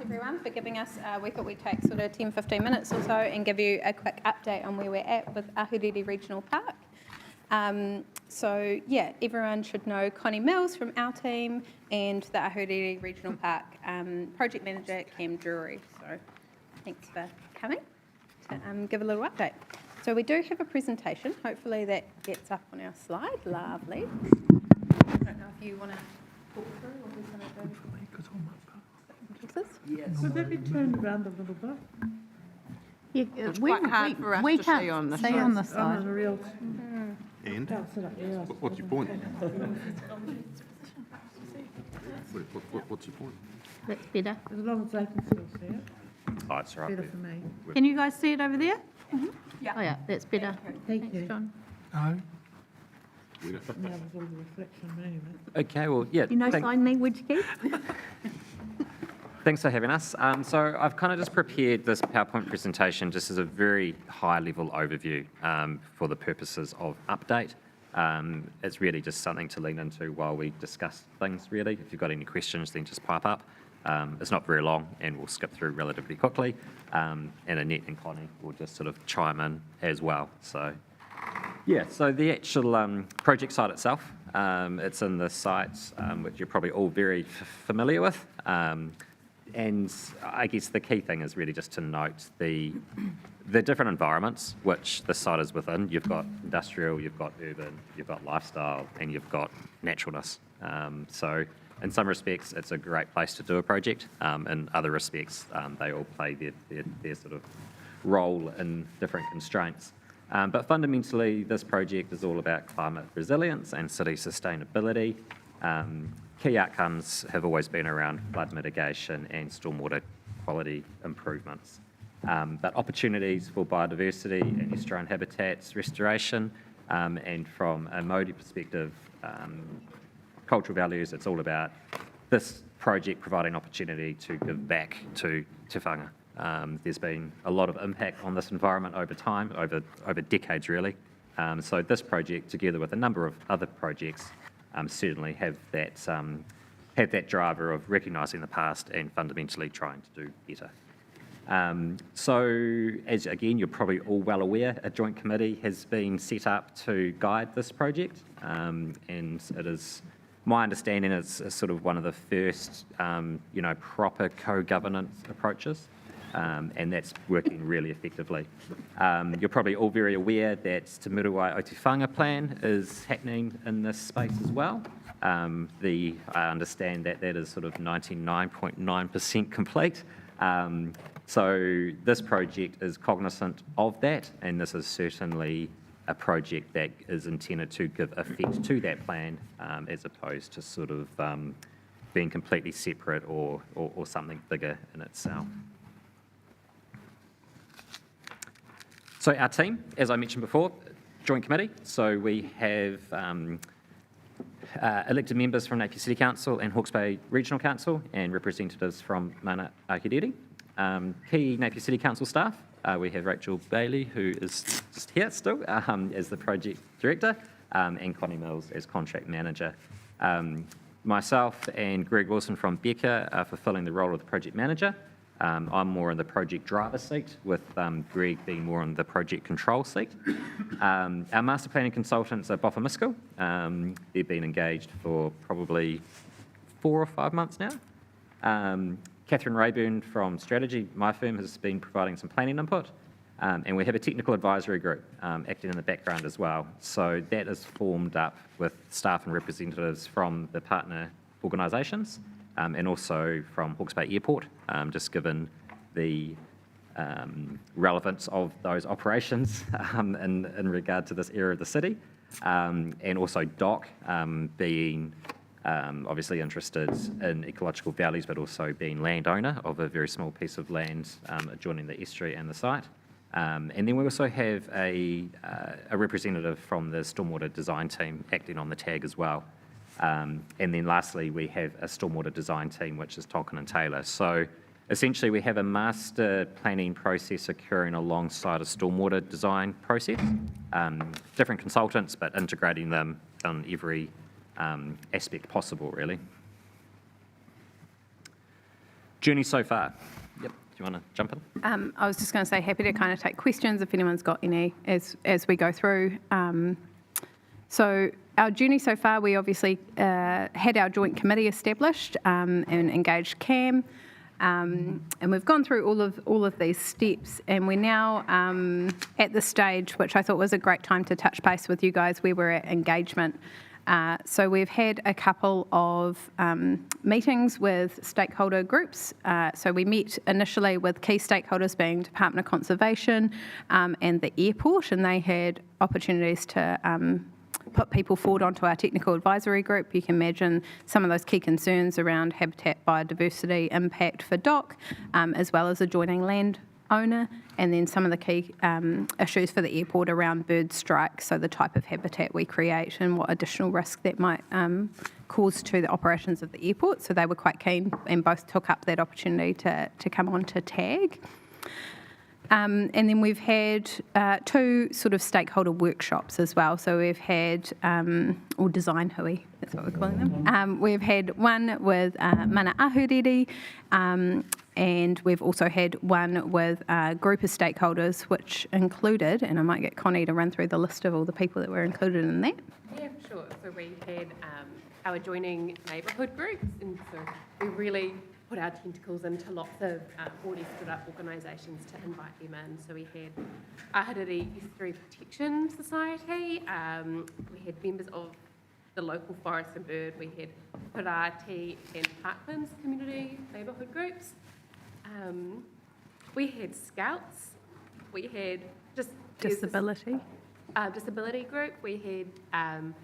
everyone for giving us, we thought we'd take sort of 10-15 minutes or so and give you a quick update on where we're at with Ahuriri Regional Park. So yeah, everyone should know Connie Mills from our team and the Ahuriri Regional Park project manager Cam Drury. So thanks for coming to give a little update. So we do have a presentation. Hopefully that gets up on our slide. Lovely. I don't know if you want to talk through or who's going to do this. Yes. Would that be turned around a little bit? Yeah, it's quite hard for us to see on the side. On the real. And? Can't sit up there. What's your point? What's your point? That's better. As long as they can still see it, Oh, it's right. better for me. Can you guys see it over there? Yeah. Oh yeah, that's better. Thank you. Thanks, John. Now there's all the reflection movement. Okay, well, yeah. You know sign language, Keith? Thanks for having us. So I've kind of just prepared this PowerPoint presentation just as a very high-level overview for the purposes of update. It's really just something to lean into while we discuss things, really. If you've got any questions, then just pipe up. It's not very long, and we'll skip through relatively quickly. And Annette and Connie will just sort of chime in as well. So, yeah, so the actual project site itself, it's in the site, which you're probably all very familiar with. And I guess the key thing is really just to note the different environments which the site is within. You've got industrial, you've got urban, you've got lifestyle, and you've got naturalness. So in some respects, it's a great place to do a project. In other respects, they all play their sort of role in different constraints. But fundamentally, this project is all about climate resilience and city sustainability. Key outcomes have always been around flood mitigation and stormwater quality improvements. But opportunities for biodiversity and estuarine habitats restoration, and from a Māori perspective, cultural values, it's all about this project providing opportunity to give back to Te Whanga. There's been a lot of impact on this environment over time, over decades really. So this project, together with a number of other projects, certainly have that driver of recognising the past and fundamentally trying to do better. So, as again, you're probably all well aware, a joint committee has been set up to guide this project, and it is my understanding it's sort of one of the first, proper co-governance approaches. And that's working really effectively. You're probably all very aware that Te Muruai o Te Whanga plan is happening in this space as well. I understand that is sort of 99.9% complete. So this project is cognizant of that, and this is certainly a project that is intended to give effect to that plan, as opposed to sort of being completely separate or something bigger in itself. So our team, as I mentioned before, joint committee. So we have elected members from Napier City Council and Hawke's Bay Regional Council and representatives from Mana Ahuriri. Key Napier City Council staff, we have Rachel Bailey, who is just here still, as the project director, and Connie Mills as contract manager. Myself and Greg Wilson from Becca are fulfilling the role of the project manager. I'm more in the project driver seat, with Greg being more in the project control seat. Our master planning consultants are Boffa Miskell. They've been engaged for probably 4 or 5 months now. Catherine Rayburn from Strategy, my firm, has been providing some planning input. And we have a technical advisory group acting in the background as well. So that is formed up with staff and representatives from the partner organisations. And also from Hawke's Bay Airport, just given the relevance of those operations in regard to this area of the city. And also DOC being obviously interested in ecological values, but also being landowner of a very small piece of land adjoining the estuary and the site. And then we also have a representative from the stormwater design team acting on the tag as well. And then lastly, we have a stormwater design team, which is Tolkien and Taylor. So essentially, we have a master planning process occurring alongside a stormwater design process. Different consultants, but integrating them on every aspect possible, really. Journey so far. Yep. Do you want to jump in? I was just going to say, happy to kind of take questions if anyone's got any as we go through. So our journey so far, we obviously had our joint committee established and engaged CAM, and we've gone through all of these steps, and we're now at the stage which I thought was a great time to touch base with you guys where we're at engagement. So we've had a couple of meetings with stakeholder groups. So we met initially with key stakeholders being Department of Conservation and the airport, and they had opportunities to put people forward onto our technical advisory group. You can imagine some of those key concerns around habitat, biodiversity, impact for DOC, as well as adjoining land owner, and then some of the key issues for the airport around bird strike, so the type of habitat we create and what additional risk that might cause to the operations of the airport. So they were quite keen and both took up that opportunity to come on to TAG. And then we've had two sort of stakeholder workshops as well. So we've had, or design hui, that's what we're calling them. We've had one with Mana Ahuriri, and we've also had one with a group of stakeholders, which included, and I might get Connie to run through the list of all the people that were included in that. Yeah, sure. So we had our adjoining neighbourhood groups, and so we really put our tentacles into lots of already stood up organisations to invite them in. So we had Ahuriri Estuary Protection Society, we had members of the local forest and bird, we had Parati and Parklands community neighbourhood groups, we had scouts, we had just Disability. disability group, we had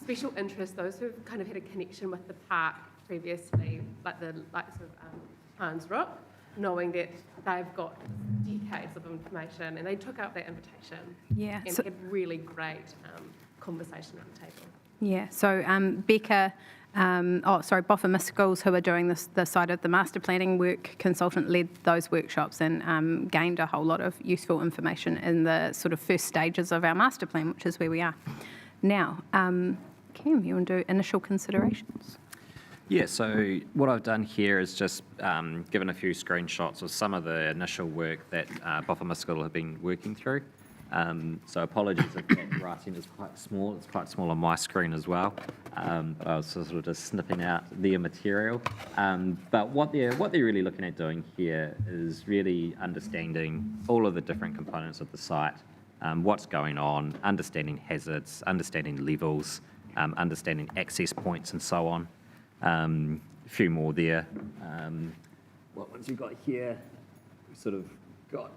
special interests, those who've kind of had a connection with the park previously, like the likes of Hans Rock, knowing that they've got decades of information, and they took up that invitation Yeah. and had really great conversation at the table. Yeah, so Becca, Boffa Miskels, who are doing the side of the master planning work, consultant led those workshops and gained a whole lot of useful information in the sort of first stages of our master plan, which is where we are now. Cam, you want to do initial considerations? Yeah, so what I've done here is just given a few screenshots of some of the initial work that Boffa Miskell have been working through. So apologies if that writing is quite small. It's quite small on my screen as well. But I was sort of just snipping out their material. But what they're really looking at doing here is really understanding all of the different components of the site, what's going on, understanding hazards, understanding levels, understanding access points and so on. A few more there. What ones you got here? We've sort of got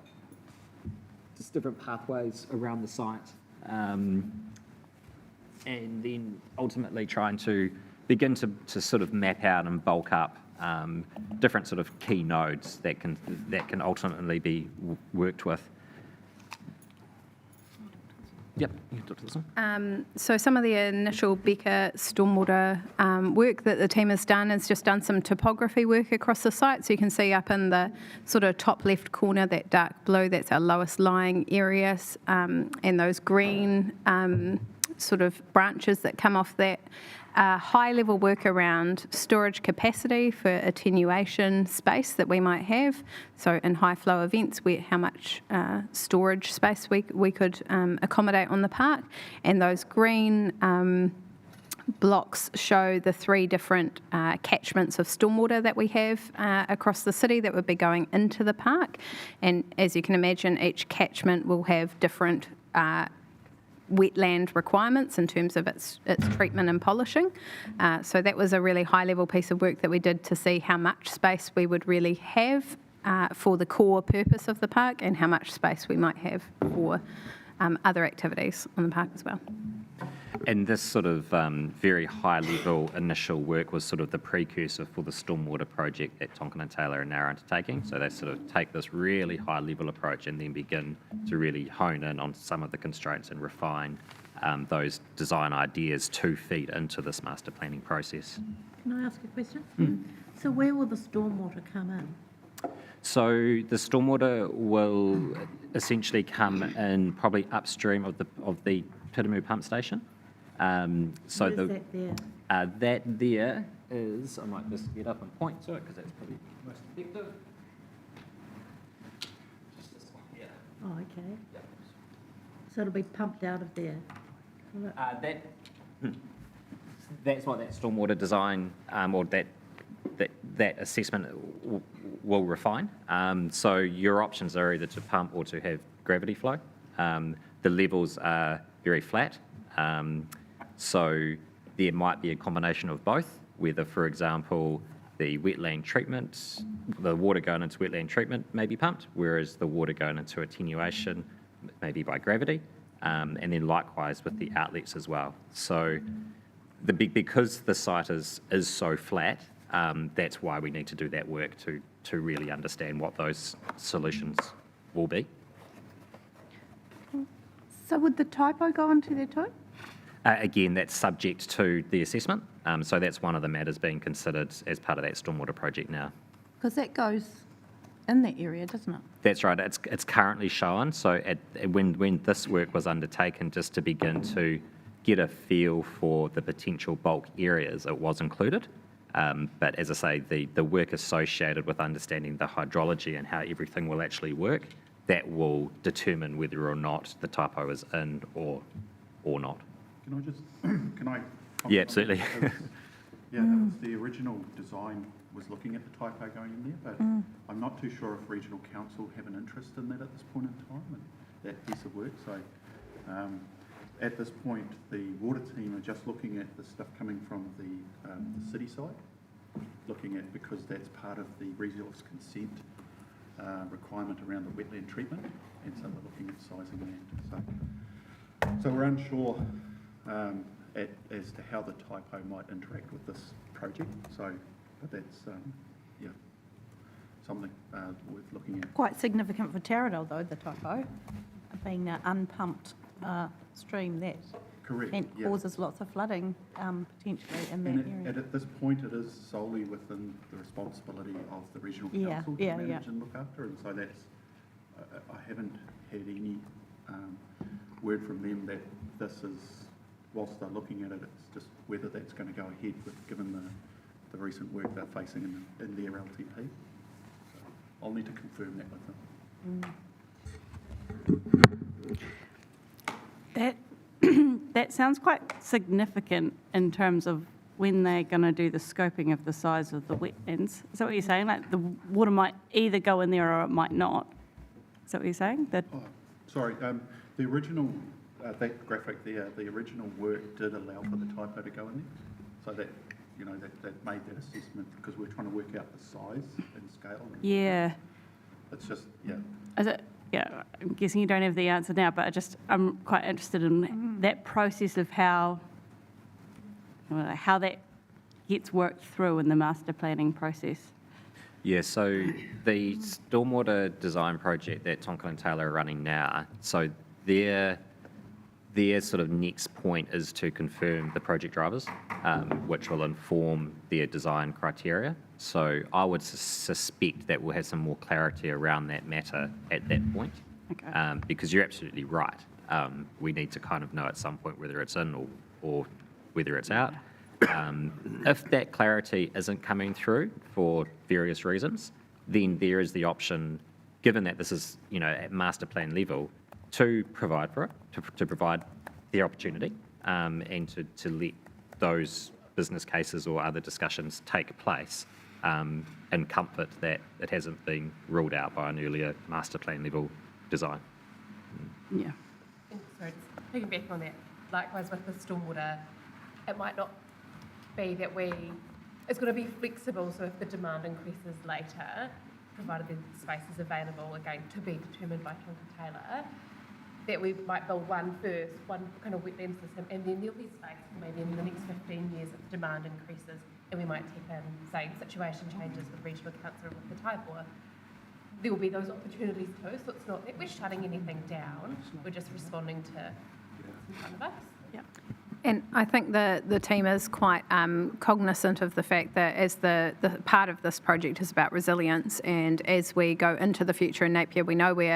just different pathways around the site, and then ultimately trying to begin to sort of map out and bulk up different sort of key nodes that can ultimately be worked with. Yep, you can talk to this one. So some of the initial Becca stormwater work that the team has done is just done some topography work across the site. So you can see up in the sort of top left corner, that dark blue, that's our lowest lying areas, and those green sort of branches that come off that. High level work around storage capacity for attenuation space that we might have. So in high flow events, how much storage space we could accommodate on the park. And those green blocks show the three different catchments of stormwater that we have across the city that would be going into the park. And as you can imagine, each catchment will have different wetland requirements in terms of its treatment and polishing. So that was a really high level piece of work that we did to see how much space we would really have for the core purpose of the park and how much space we might have for other activities on the park as well. And this sort of very high-level initial work was sort of the precursor for the stormwater project that Tonkin and Taylor are now undertaking. So they sort of take this really high-level approach and then begin to really hone in on some of the constraints and refine those design ideas to feed into this master planning process. Can I ask a question? So where will the stormwater come in? So the stormwater will essentially come in probably upstream of the Piramu pump station. What is that there? That there is, I might just get up and point to it because that's probably most effective. Just this one here. Oh, okay. Yep. So it'll be pumped out of there. Will it? That's what that stormwater design or that assessment will refine. So your options are either to pump or to have gravity flow. The levels are very flat, so there might be a combination of both, whether, for example, the wetland treatment, the water going into wetland treatment may be pumped, whereas the water going into attenuation may be by gravity, and then likewise with the outlets as well. So because the site is so flat, that's why we need to do that work to really understand what those solutions will be. So would the typo go onto there too? Again, that's subject to the assessment, so that's one of the matters being considered as part of that stormwater project now. Because that goes in that area, doesn't it? That's right. It's currently shown. So when this work was undertaken, just to begin to get a feel for the potential bulk areas, it was included. But as I say, the work associated with understanding the hydrology and how everything will actually work, that will determine whether or not the typo is in or not. Can I? Yeah, absolutely. That was the original design was looking at the typo going in there, but I'm not too sure if regional council have an interest in that at this point in time and that piece of work. So at this point, the water team are just looking at the stuff coming from the city side, looking at, because that's part of the resource consent requirement around the wetland treatment, and so we're looking at sizing that. So we're unsure as to how the typo might interact with this project. So, but that's something worth looking at. Quite significant for Taradale though, the typo, being an unpumped stream that Correct. and yeah. causes lots of flooding potentially in that And area. at this point, it is solely within the responsibility of the regional council to manage and look after, and so that's, I haven't had any word from them that this is, whilst they're looking at it, it's just whether that's going to go ahead with, given the recent work they're facing in their LTP. So I'll need to confirm that with them. That sounds quite significant in terms of when they're going to do the scoping of the size of the wetlands. Is that what you're saying? Like the water might either go in there or it might not? Is that what you're saying? That Oh, sorry, the original, that graphic there, the original work did allow for the typo to go in there. So that, that made that assessment, because we're trying to work out the size and scale. yeah. It's just, yeah. Is it? Yeah, I'm guessing you don't have the answer now, but I'm quite interested in that process of how that gets worked through in the master planning process. Yeah, so the stormwater design project that Tonkin and Taylor are running now, so their sort of next point is to confirm the project drivers, which will inform their design criteria. So I would suspect that we'll have some more clarity around that matter at that point. Okay. Because you're absolutely right. We need to kind of know at some point whether it's in or whether it's out. If that clarity isn't coming through for various reasons, then there is the option, given that this is, at master plan level, to provide for it, to provide the opportunity, and to let those business cases or other discussions take place, in comfort that it hasn't been ruled out by an earlier master plan level design. Yeah. And sorry, just piggyback on that, likewise with the stormwater, it might not be that it's going to be flexible, so if the demand increases later, provided the space is available, again, to be determined by Tonkin Taylor, that we might build one kind of wetland system, and then there'll be space maybe in the next 15 years if demand increases, and we might take in, say, situation changes with regional council with the type, or there will be those opportunities too, so it's not that we're shutting anything down, we're just responding to what's in front of us. Yeah. And I think the team is quite cognizant of the fact that as the part of this project is about resilience, and as we go into the future in Napier, we know we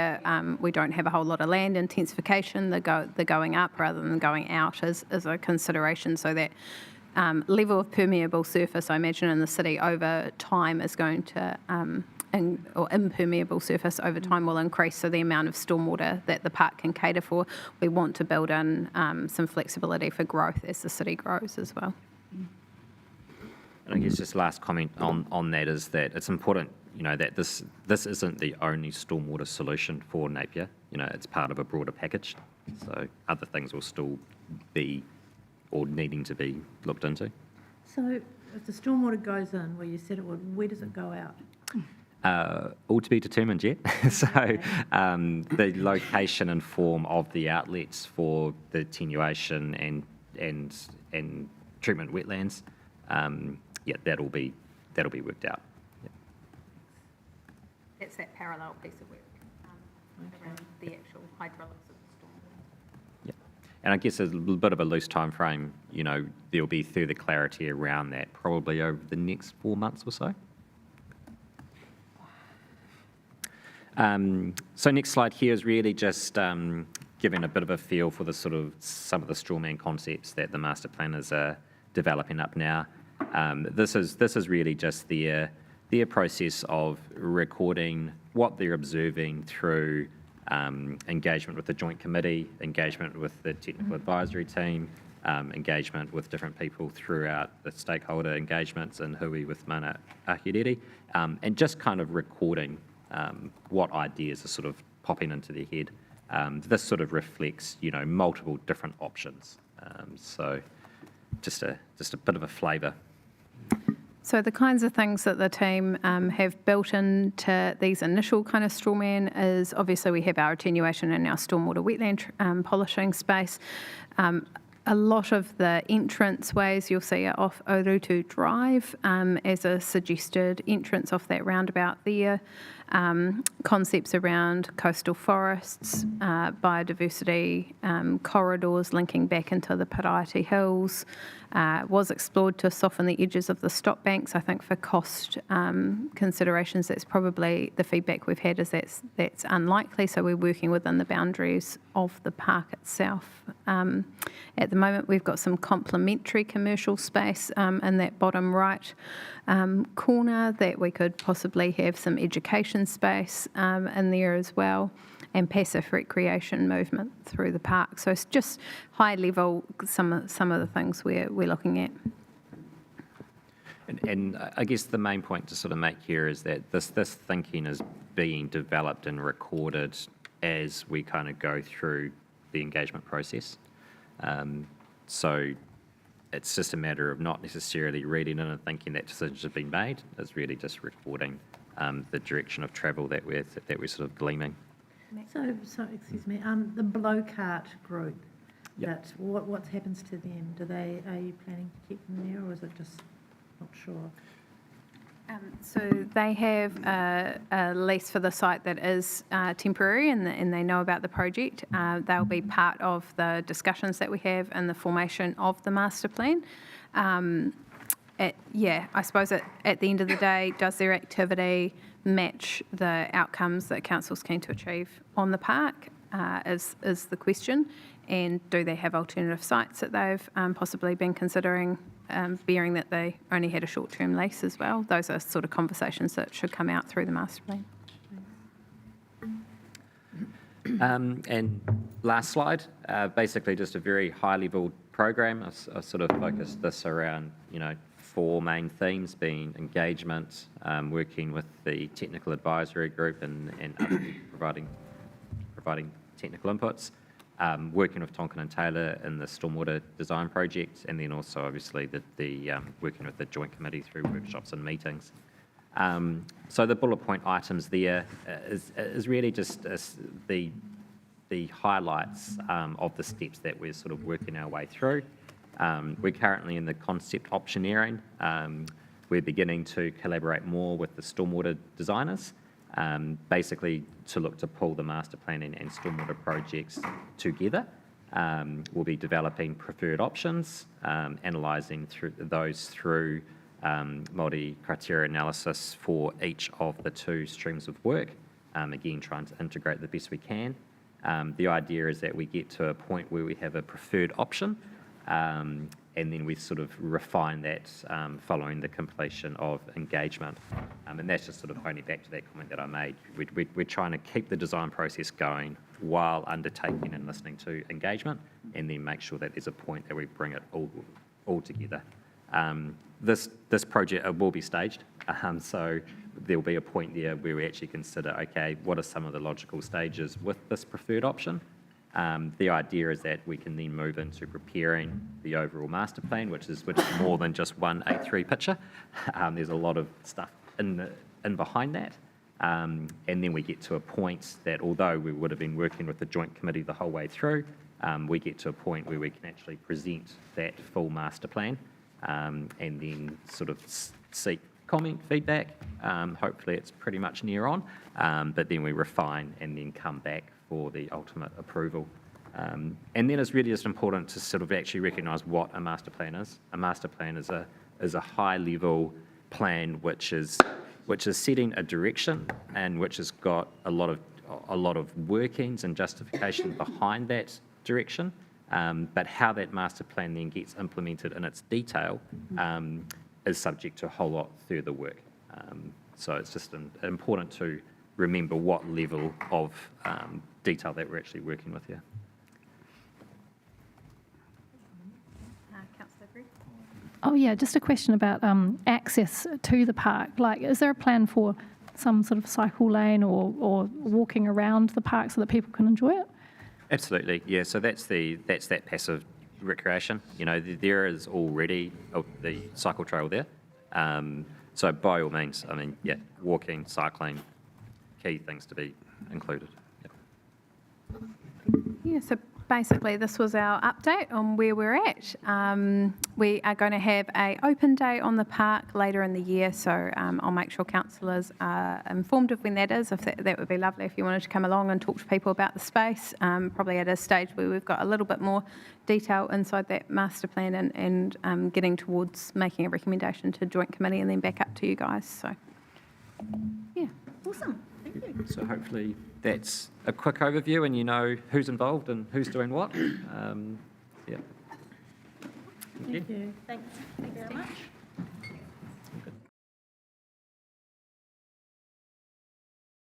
don't have a whole lot of land intensification. The going up rather than going out is a consideration, so that level of permeable surface, I imagine, in the city over time is going to, or impermeable surface over time will increase, so the amount of stormwater that the park can cater for. We want to build in some flexibility for growth as the city grows as well. And I guess just last comment on that is that it's important, that this isn't the only stormwater solution for Napier. It's part of a broader package. So other things will still be or needing to be looked into. So if the stormwater goes in where you said it would, where does it go out? All to be determined yet. So the location and form of the outlets for the attenuation and treatment wetlands, that'll be worked out. It's that parallel piece of work around the actual hydraulics of the stormwater. Yeah, and I guess a little bit of a loose time frame. There'll be further clarity around that probably over the next 4 months or so. So next slide here is really just giving a bit of a feel for the some of the strawman concepts that the master planners are developing up now. This is really just their process of recording what they're observing through engagement with the joint committee, engagement with the technical advisory team, engagement with different people throughout the stakeholder engagements and hui with mana Ahuriri, and just kind of recording what ideas are sort of popping into their head. This sort of reflects, multiple different options. So just a bit of a flavour. So the kinds of things that the team have built into these initial kind of strawman is obviously we have our attenuation and our stormwater wetland polishing space. A lot of the entrance ways you'll see are off Orutu Drive as a suggested entrance off that roundabout there. Concepts around coastal forests, biodiversity, corridors linking back into the Paraiti Hills was explored to soften the edges of the stop banks. I think for cost considerations, that's probably the feedback we've had is that's unlikely. So we're working within the boundaries of the park itself. At the moment, we've got some complementary commercial space in that bottom right corner that we could possibly have some education space in there as well, and passive recreation movement through the park. So it's just high level, some of the things we're looking at. And I guess the main point to sort of make here is that this thinking is being developed and recorded as we kind of go through the engagement process. So it's just a matter of not necessarily reading in and thinking that decisions have been made. It's really just recording the direction of travel that we're sort of gleaming. So excuse me, the blow cart group, Yep. what happens to them? Are you planning to keep them there, or is it just not sure? So they have a lease for the site that is temporary, and they know about the project. They'll be part of the discussions that we have and the formation of the master plan. I suppose at the end of the day, does their activity match the outcomes that council's keen to achieve on the park is the question, and do they have alternative sites that they've possibly been considering, bearing that they only had a short-term lease as well. Those are sort of conversations that should come out through the master plan. And last slide, basically just a very high-level program. I sort of focused this around, 4 main themes, being engagement, working with the technical advisory group and other people providing technical inputs, working with Tonkin and Taylor in the stormwater design project, and then also obviously the working with the joint committee through workshops and meetings. So the bullet point items there is really just the highlights of the steps that we're sort of working our way through. We're currently in the concept optioneering. We're beginning to collaborate more with the stormwater designers, basically to look to pull the master planning and stormwater projects together. We'll be developing preferred options, analysing through multi-criteria analysis for each of the 2 streams of work, again trying to integrate the best we can. The idea is that we get to a point where we have a preferred option, and then we sort of refine that following the completion of engagement. And that's just sort of only back to that comment that I made. We're trying to keep the design process going while undertaking and listening to engagement, and then make sure that there's a point that we bring it all together. This project will be staged, so there'll be a point there where we actually consider, okay, what are some of the logical stages with this preferred option? The idea is that we can then move into preparing the overall master plan, which is more than just one A3 picture. There's a lot of stuff in behind that. And then we get to a point that, although we would have been working with the joint committee the whole way through, we get to a point where we can actually present that full master plan, and then sort of seek comment, feedback. Hopefully it's pretty much near on, but then we refine and then come back for the ultimate approval. And then it's really just important to sort of actually recognise what a master plan is. A master plan is a high-level plan which is setting a direction and which has got a lot of workings and justification behind that direction. But how that master plan then gets implemented in its detail is subject to a whole lot further work. So it's just important to remember what level of detail that we're actually working with here. Councillor Green? Oh, yeah, just a question about access to the park. Like, is there a plan for some sort of cycle lane or walking around the park so that people can enjoy it? Absolutely, yeah. So that's that passive recreation. You know, there is already the cycle trail there. So by all means, I mean, yeah, walking, cycling, key things to be included. Yep. Yeah, so basically this was our update on where we're at. We are going to have an open day on the park later in the year, so I'll make sure councillors are informed of when that is. If that would be lovely if you wanted to come along and talk to people about the space, probably at a stage where we've got a little bit more detail inside that master plan and getting towards making a recommendation to joint committee and then back up to you guys. So, yeah, awesome. Thank you. So hopefully that's a quick overview and you know who's involved and who's doing what. Yeah. Thank you. Thank you. Thanks very much.